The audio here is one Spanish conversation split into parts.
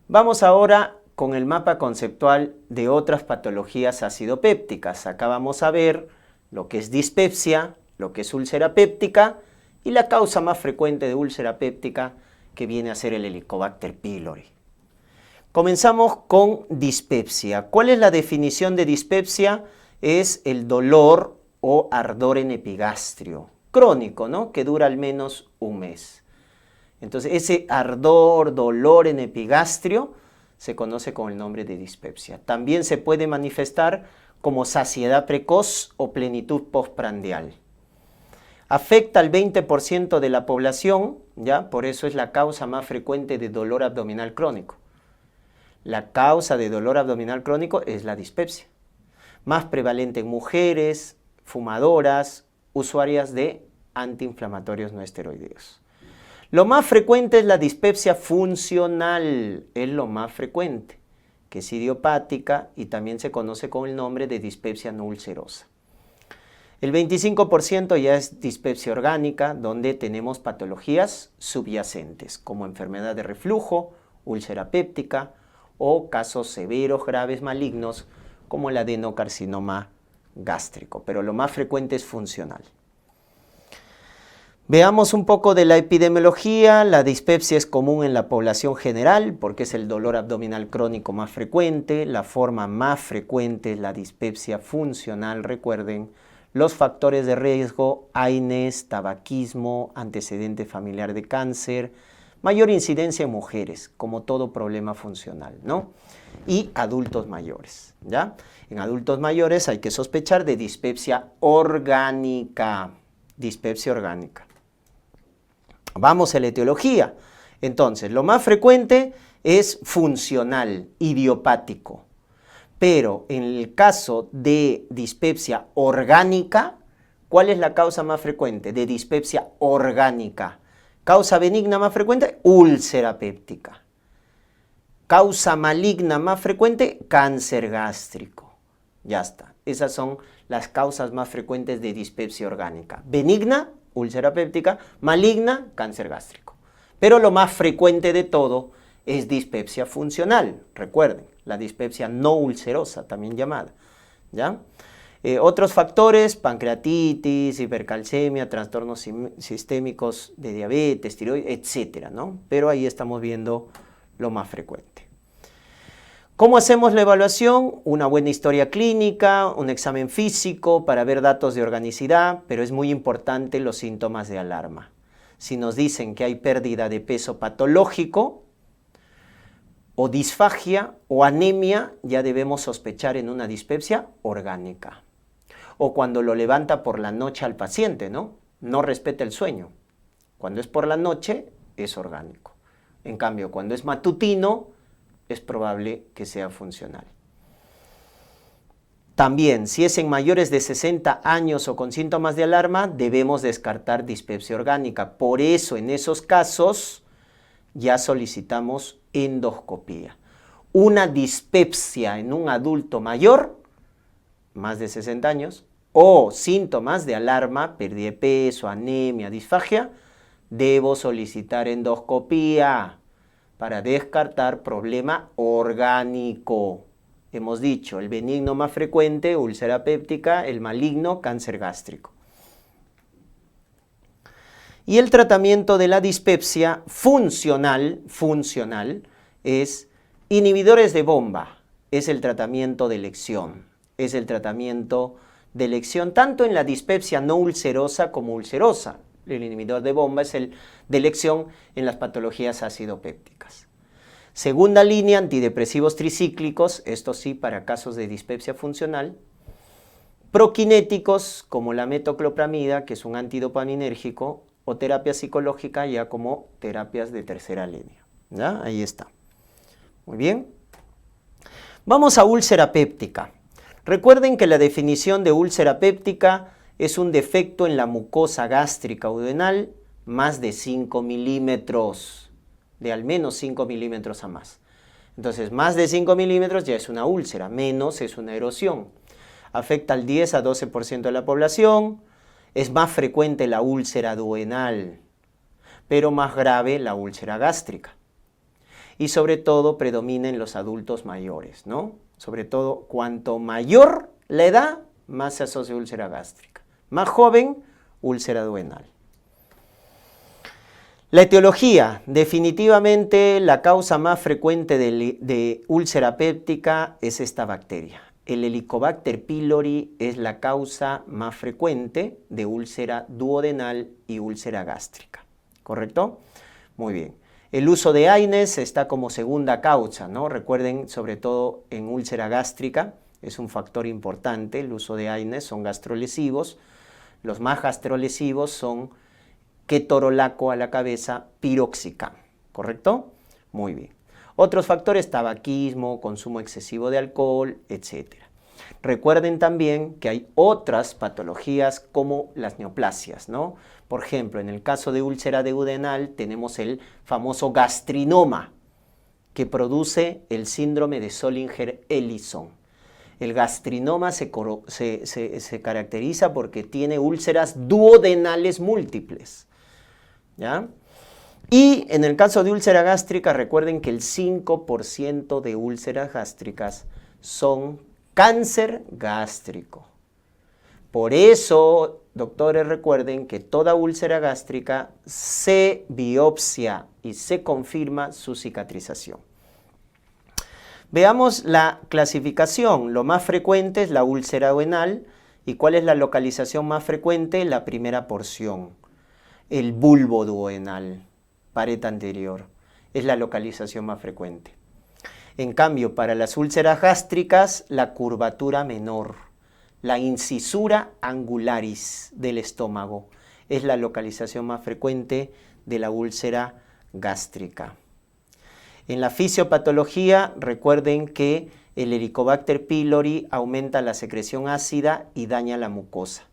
Vamos ahora con el mapa conceptual de otras patologías acidopépticas. Acá vamos a ver lo que es dispepsia, lo que es úlcera péptica y la causa más frecuente de úlcera péptica, que viene a ser el Helicobacter pylori. Comenzamos con dispepsia. ¿Cuál es la definición de dispepsia? Es el dolor o ardor en epigastrio, crónico, ¿no? Que dura al menos un mes. Entonces, ese ardor, dolor en epigastrio se conoce con el nombre de dispepsia. También se puede manifestar como saciedad precoz o plenitud postprandial. Afecta al 20% de la población, ¿ya? Por eso es la causa más frecuente de dolor abdominal crónico. La causa de dolor abdominal crónico es la dispepsia. Más prevalente en mujeres, fumadoras, usuarias de antiinflamatorios no esteroideos. Lo más frecuente es la dispepsia funcional, es lo más frecuente, que es idiopática y también se conoce con el nombre de dispepsia no ulcerosa. El 25% ya es dispepsia orgánica, donde tenemos patologías subyacentes, como enfermedad de reflujo, úlcera péptica o casos severos, graves, malignos, como el adenocarcinoma gástrico, pero lo más frecuente es funcional. Veamos un poco de la epidemiología. La dispepsia es común en la población general porque es el dolor abdominal crónico más frecuente. La forma más frecuente es la dispepsia funcional. Recuerden, los factores de riesgo: AINES, tabaquismo, antecedente familiar de cáncer, mayor incidencia en mujeres, como todo problema funcional, ¿no? Y adultos mayores, ¿ya? En adultos mayores hay que sospechar de dispepsia orgánica. Dispepsia orgánica. Vamos a la etiología. Entonces, lo más frecuente es funcional, idiopático. Pero en el caso de dispepsia orgánica, ¿cuál es la causa más frecuente de dispepsia orgánica? Causa benigna más frecuente, úlcera péptica. Causa maligna más frecuente, cáncer gástrico. Ya está. Esas son las causas más frecuentes de dispepsia orgánica. Benigna, úlcera péptica; maligna, cáncer gástrico. Pero lo más frecuente de todo es dispepsia funcional. Recuerden, la dispepsia no ulcerosa, también llamada, ¿ya? Otros factores: pancreatitis, hipercalcemia, trastornos sistémicos de diabetes, tiroides, etcétera, ¿no? Pero ahí estamos viendo lo más frecuente. ¿Cómo hacemos la evaluación? Una buena historia clínica, un examen físico para ver datos de organicidad, pero es muy importante los síntomas de alarma. Si nos dicen que hay pérdida de peso patológico, o disfagia o anemia, ya debemos sospechar en una dispepsia orgánica. O cuando lo levanta por la noche al paciente, ¿no? No respeta el sueño. Cuando es por la noche, es orgánico. En cambio, cuando es matutino, es probable que sea funcional. También, si es en mayores de 60 años o con síntomas de alarma, debemos descartar dispepsia orgánica. Por eso, en esos casos, ya solicitamos endoscopía. Una dispepsia en un adulto mayor, más de 60 años, o síntomas de alarma, pérdida de peso, anemia, disfagia, debo solicitar endoscopía para descartar problema orgánico. Hemos dicho, el benigno más frecuente, úlcera péptica; el maligno, cáncer gástrico. Y el tratamiento de la dispepsia funcional es inhibidores de bomba. Es el tratamiento de elección. Es el tratamiento de elección tanto en la dispepsia no ulcerosa como ulcerosa. El inhibidor de bomba es el de elección en las patologías acidopépticas. Segunda línea, antidepresivos tricíclicos, esto sí para casos de dispepsia funcional. Proquinéticos como la metoclopramida, que es un antidopaminérgico, o terapia psicológica ya como terapias de tercera línea. ¿Ya? Ahí está. Muy bien. Vamos a úlcera péptica. Recuerden que la definición de úlcera péptica es un defecto en la mucosa gástrica o duodenal más de 5 milímetros, de al menos 5 milímetros a más. Entonces, más de 5 milímetros ya es una úlcera, menos es una erosión. Afecta al 10 a 12% de la población. Es más frecuente la úlcera duodenal, pero más grave la úlcera gástrica. y sobre todo predomina en los adultos mayores, ¿no? Sobre todo, cuanto mayor la edad, más se asocia a úlcera gástrica. Más joven, úlcera duodenal. La etiología, definitivamente la causa más frecuente de úlcera péptica es esta bacteria. El Helicobacter pylori es la causa más frecuente de úlcera duodenal y úlcera gástrica, ¿correcto? Muy bien. El uso de AINES está como segunda causa, ¿no? Recuerden, sobre todo en úlcera gástrica, es un factor importante, el uso de AINES, son gastrolesivos. Los más gastrolesivos son ketorolaco a la cabeza, piroxicam, ¿correcto? Muy bien. Otros factores, tabaquismo, consumo excesivo de alcohol, etc. Recuerden también que hay otras patologías como las neoplasias, ¿no? Por ejemplo, en el caso de úlcera duodenal tenemos el famoso gastrinoma que produce el síndrome de Zollinger-Ellison. El gastrinoma se caracteriza porque tiene úlceras duodenales múltiples, ¿ya? Y en el caso de úlcera gástrica, recuerden que el 5% de úlceras gástricas son cáncer gástrico. Por eso, doctores, recuerden que toda úlcera gástrica se biopsia y se confirma su cicatrización. Veamos la clasificación. Lo más frecuente es la úlcera duodenal. ¿Y cuál es la localización más frecuente? La primera porción, el bulbo duodenal, pared anterior. Es la localización más frecuente. En cambio, para las úlceras gástricas, la curvatura menor, la incisura angularis del estómago, es la localización más frecuente de la úlcera gástrica. En la fisiopatología, recuerden que el Helicobacter pylori aumenta la secreción ácida y daña la mucosa.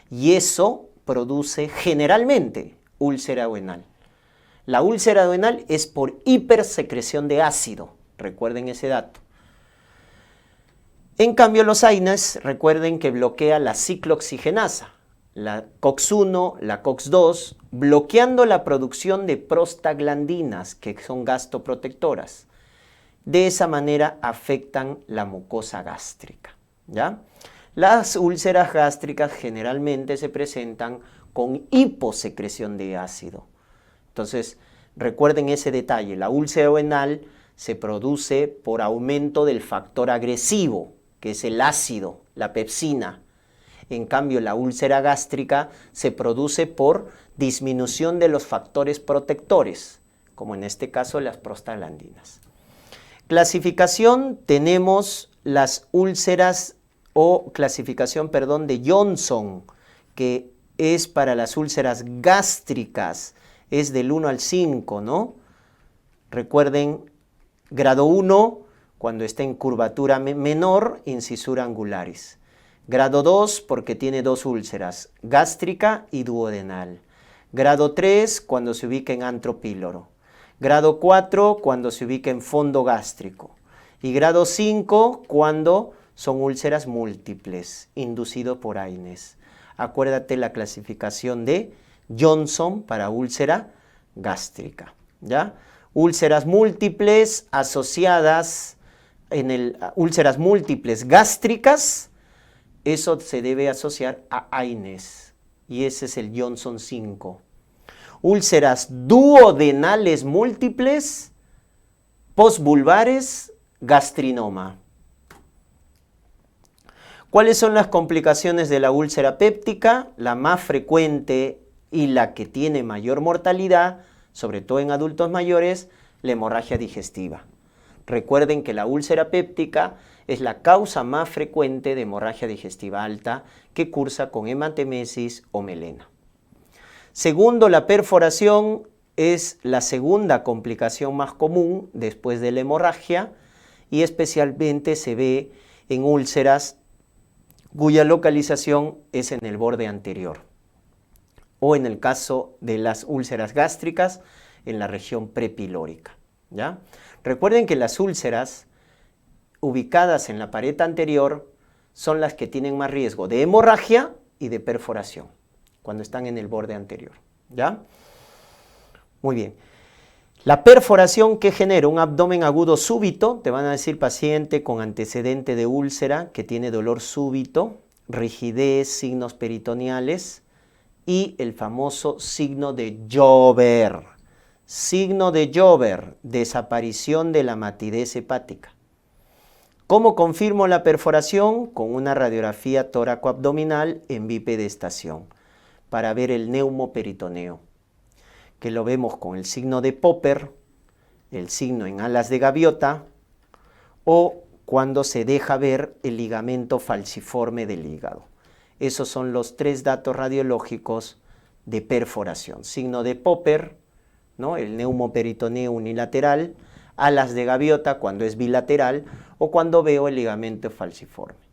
Y eso produce generalmente úlcera duodenal. La úlcera duodenal es por hipersecreción de ácido. Recuerden ese dato. En cambio, los AINES, recuerden que bloquea la ciclooxigenasa, la COX-1, la COX-2, bloqueando la producción de prostaglandinas, que son gastoprotectoras. De esa manera afectan la mucosa gástrica, ¿ya? Las úlceras gástricas generalmente se presentan con hiposecreción de ácido. Entonces, recuerden ese detalle. La úlcera duodenal se produce por aumento del factor agresivo, que es el ácido, la pepsina. En cambio, la úlcera gástrica se produce por disminución de los factores protectores, como en este caso las prostaglandinas. Clasificación, tenemos las úlceras clasificación, de Johnson, que es para las úlceras gástricas, es del 1 al 5, ¿no? Recuerden, grado 1, cuando está en curvatura menor, incisura angularis. Grado 2, porque tiene dos úlceras, gástrica y duodenal. Grado 3, cuando se ubica en antro píloro. Grado 4, cuando se ubica en fondo gástrico. Y grado 5, cuando son úlceras múltiples, inducido por AINES. Acuérdate la clasificación de Johnson para úlcera gástrica, ¿ya? Úlceras múltiples asociadas úlceras múltiples gástricas, eso se debe asociar a AINES, y ese es el Johnson 5. Úlceras duodenales múltiples, postvulvares, gastrinoma. ¿Cuáles son las complicaciones de la úlcera péptica? La más frecuente y la que tiene mayor mortalidad, sobre todo en adultos mayores, la hemorragia digestiva. Recuerden que la úlcera péptica es la causa más frecuente de hemorragia digestiva alta que cursa con hematemesis o melena. Segundo, la perforación es la segunda complicación más común después de la hemorragia y especialmente se ve en úlceras cuya localización es en el borde anterior o en el caso de las úlceras gástricas en la región prepilórica, ¿ya? Recuerden que las úlceras ubicadas en la pared anterior son las que tienen más riesgo de hemorragia y de perforación cuando están en el borde anterior, ¿ya? Muy bien. La perforación que genera un abdomen agudo súbito, te van a decir paciente con antecedente de úlcera que tiene dolor súbito, rigidez, signos peritoneales y el famoso signo de Jover. Signo de Jover, desaparición de la matidez hepática. ¿Cómo confirmo la perforación? Con una radiografía tóraco-abdominal en bipedestación para ver el neumoperitoneo, que lo vemos con el signo de Popper, el signo en alas de gaviota o cuando se deja ver el ligamento falciforme del hígado. Esos son los 3 datos radiológicos de perforación. Signo de Popper, ¿no? El neumoperitoneo unilateral, alas de gaviota cuando es bilateral o cuando veo el ligamento falciforme.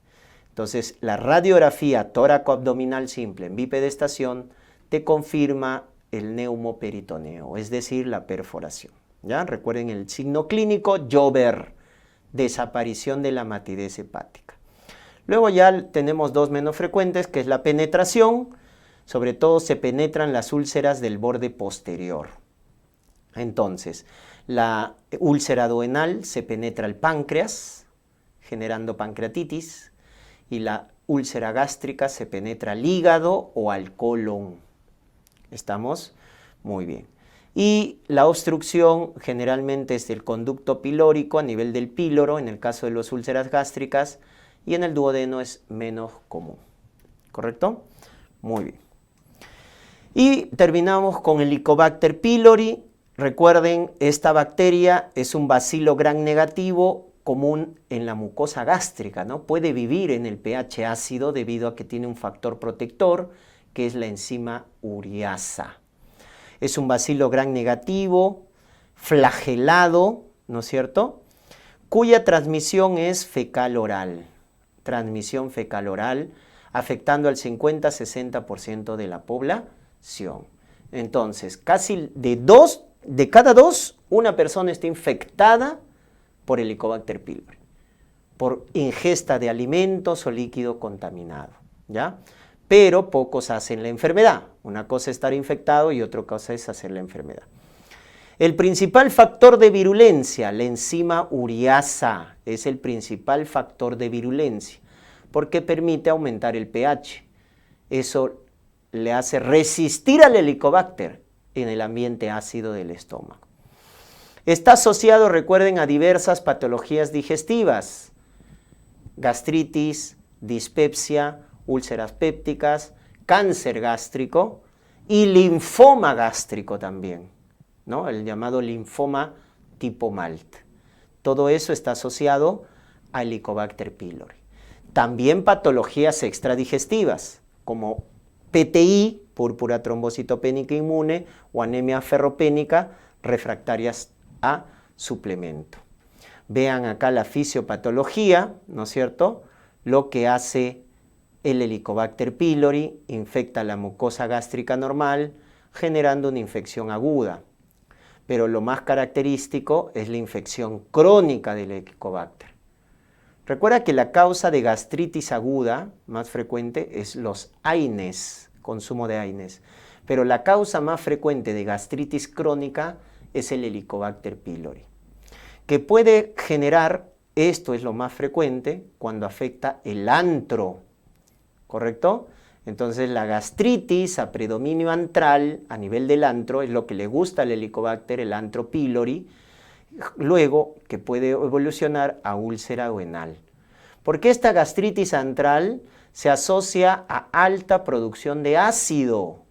Entonces, la radiografía tóraco-abdominal simple en bipedestación te confirma el neumoperitoneo, es decir, la perforación. ¿Ya? Recuerden el signo clínico, Jover, desaparición de la matidez hepática. Luego ya tenemos 2 menos frecuentes, que es la penetración. Sobre todo se penetran las úlceras del borde posterior. Entonces, la úlcera duodenal se penetra el páncreas, generando pancreatitis, y la úlcera gástrica se penetra al hígado o al colon. ¿Estamos? Muy bien. Y la obstrucción generalmente es del conducto pilórico a nivel del píloro, en el caso de las úlceras gástricas, y en el duodeno es menos común. ¿Correcto? Muy bien. Y terminamos con el Helicobacter pylori. Recuerden, esta bacteria es un bacilo gram negativo común en la mucosa gástrica, ¿no? Puede vivir en el pH ácido debido a que tiene un factor protector, que es la enzima ureasa. Es un bacilo gram negativo, flagelado, ¿no es cierto?, cuya transmisión es fecal-oral. Transmisión fecal-oral, afectando al 50-60% de la población. Entonces, casi de cada 2, una persona está infectada por Helicobacter pylori, por ingesta de alimentos o líquido contaminado, ¿ya? Pero pocos hacen la enfermedad. Una cosa es estar infectado y otra cosa es hacer la enfermedad. El principal factor de virulencia, la enzima ureasa, es el principal factor de virulencia, porque permite aumentar el pH. Eso le hace resistir al Helicobacter en el ambiente ácido del estómago. Está asociado, recuerden, a diversas patologías digestivas, gastritis, dispepsia, úlceras pépticas, cáncer gástrico y linfoma gástrico también, ¿no? El llamado linfoma tipo Malt. Todo eso está asociado a Helicobacter pylori. También patologías extradigestivas, como PTI, púrpura trombocitopénica inmune, o anemia ferropénica, refractarias a suplemento. Vean acá la fisiopatología, ¿no es cierto? Lo que hace el Helicobacter pylori, infecta la mucosa gástrica normal, generando una infección aguda. Pero lo más característico es la infección crónica del Helicobacter. Recuerda que la causa de gastritis aguda más frecuente es los AINES, consumo de AINES. Pero la causa más frecuente de gastritis crónica es el Helicobacter pylori, que puede generar, esto es lo más frecuente, cuando afecta el antro, ¿correcto? Entonces la gastritis a predominio antral a nivel del antro es lo que le gusta al Helicobacter, el antro pylori, luego que puede evolucionar a úlcera duodenal. Porque esta gastritis antral se asocia a alta producción de ácido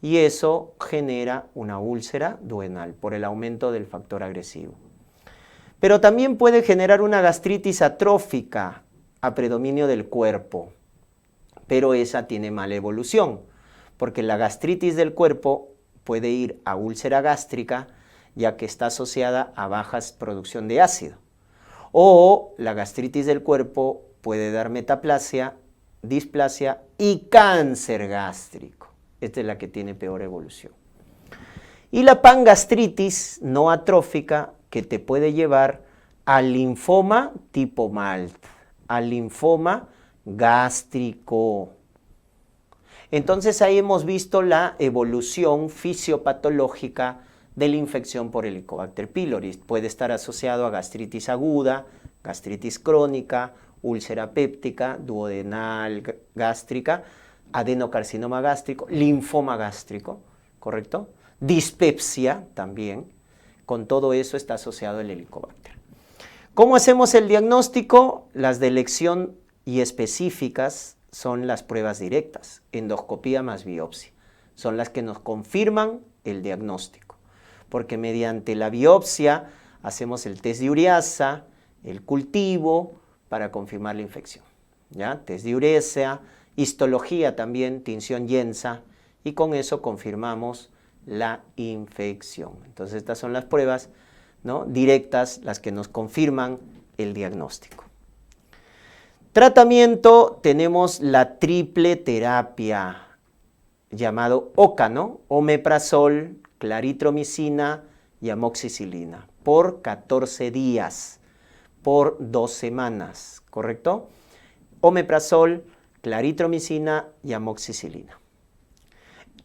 y eso genera una úlcera duodenal por el aumento del factor agresivo. Pero también puede generar una gastritis atrófica a predominio del cuerpo, pero esa tiene mala evolución, porque la gastritis del cuerpo puede ir a úlcera gástrica, ya que está asociada a baja producción de ácido. O la gastritis del cuerpo puede dar metaplasia, displasia y cáncer gástrico. Esta es la que tiene peor evolución. Y la pangastritis no atrófica, que te puede llevar al linfoma tipo Malt, al linfoma gástrico. Entonces ahí hemos visto la evolución fisiopatológica de la infección por Helicobacter pylori. Puede estar asociado a gastritis aguda, gastritis crónica, úlcera péptica, duodenal gástrica, adenocarcinoma gástrico, linfoma gástrico, ¿correcto? Dispepsia también. Con todo eso está asociado el Helicobacter. ¿Cómo hacemos el diagnóstico? Las de elección y específicas son las pruebas directas, endoscopía más biopsia. Son las que nos confirman el diagnóstico, porque mediante la biopsia hacemos el test de ureasa, el cultivo, para confirmar la infección. ¿Ya? Test de ureasa, histología también, tinción Yensa, y con eso confirmamos la infección. Entonces estas son las pruebas, ¿no?, directas, las que nos confirman el diagnóstico. Tratamiento, tenemos la triple terapia, llamado OCA, ¿no? Omeprazol, claritromicina y amoxicilina, por 14 días, por 2 semanas, ¿correcto? Omeprazol, claritromicina y amoxicilina.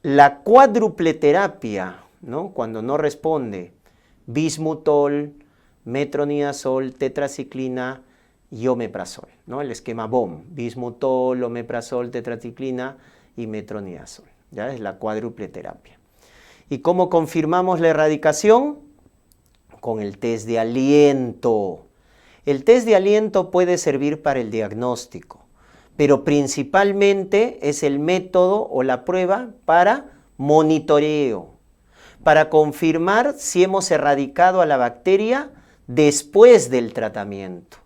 La cuádruple terapia, ¿no?, cuando no responde, bismutol, metronidazol, tetraciclina y omeprazol, ¿no? El esquema BOM, bismutol, omeprazol, tetraciclina y metronidazol. ¿Ya? Es la cuádruple terapia. ¿Y cómo confirmamos la erradicación? Con el test de aliento. El test de aliento puede servir para el diagnóstico, pero principalmente es el método o la prueba para monitoreo, para confirmar si hemos erradicado a la bacteria después del tratamiento.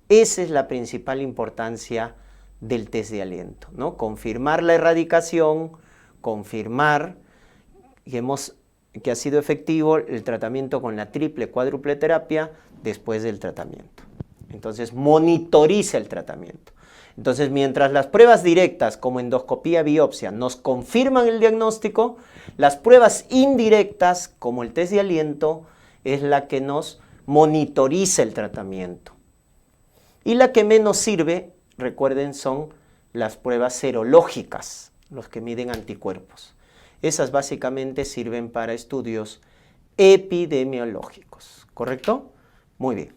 Esa es la principal importancia del test de aliento, ¿no? Confirmar la erradicación, confirmar que ha sido efectivo el tratamiento con la triple, cuádruple terapia después del tratamiento. Entonces, monitoriza el tratamiento. Entonces, mientras las pruebas directas como endoscopía, biopsia nos confirman el diagnóstico, las pruebas indirectas como el test de aliento es la que nos monitoriza el tratamiento. Y la que menos sirve, recuerden, son las pruebas serológicas, los que miden anticuerpos. Esas básicamente sirven para estudios epidemiológicos, ¿correcto? Muy bien.